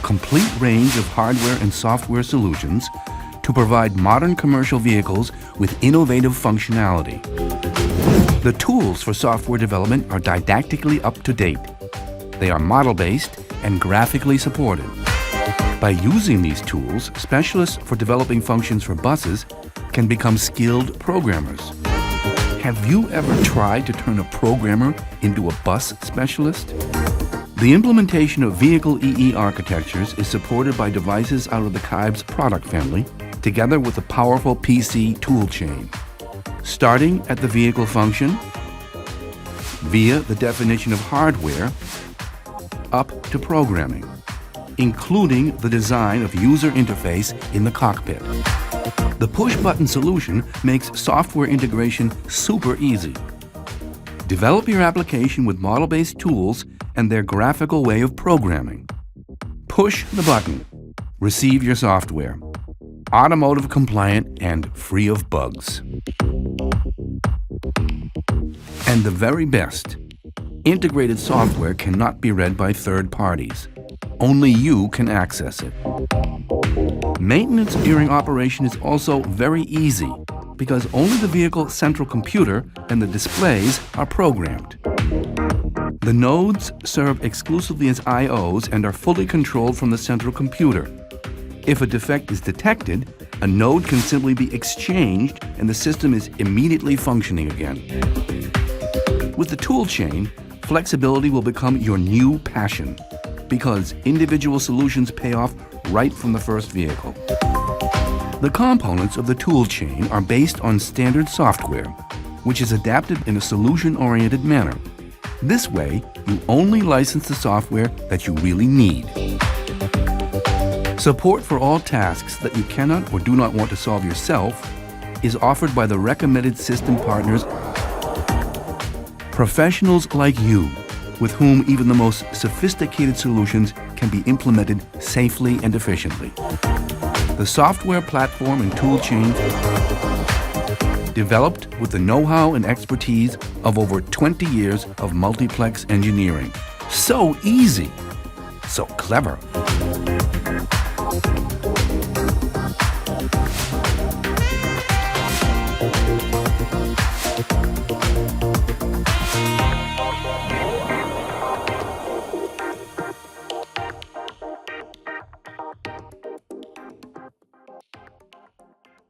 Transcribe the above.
complete range of hardware and software solutions to provide modern commercial vehicles with innovative functionality. The tools for software development are didactically up to date. They are model-based and graphically supported. By using these tools, specialists for developing functions for buses can become skilled programmers. Have you ever tried to turn a programmer into a bus specialist? The implementation of vehicle EE architectures is supported by devices out of the KIBES product family, together with a powerful PC toolchain. Starting at the vehicle function, via the definition of hardware, up to programming, including the design of user interface in the cockpit. The push-button solution makes software integration super easy. Develop your application with model-based tools and their graphical way of programming. Push the button. Receive your software. Automotive compliant and free of bugs. And the very best, integrated software cannot be read by third parties. Only you can access it. Maintenance during operation is also very easy because only the vehicle's central computer and the displays are programmed. The nodes serve exclusively as I/Os and are fully controlled from the central computer. If a defect is detected, a node can simply be exchanged and the system is immediately functioning again. With the toolchain, flexibility will become your new passion because individual solutions pay off right from the first vehicle. The components of the toolchain are based on standard software, which is adapted in a solution-oriented manner. This way, you only license the software that you really need. Support for all tasks that you cannot or do not want to solve yourself is offered by the recommended system partners, professionals like you, with whom even the most sophisticated solutions can be implemented safely and efficiently. The software platform and toolchain developed with the know-how and expertise of over 20 years of multiplex engineering. So easy, so clever.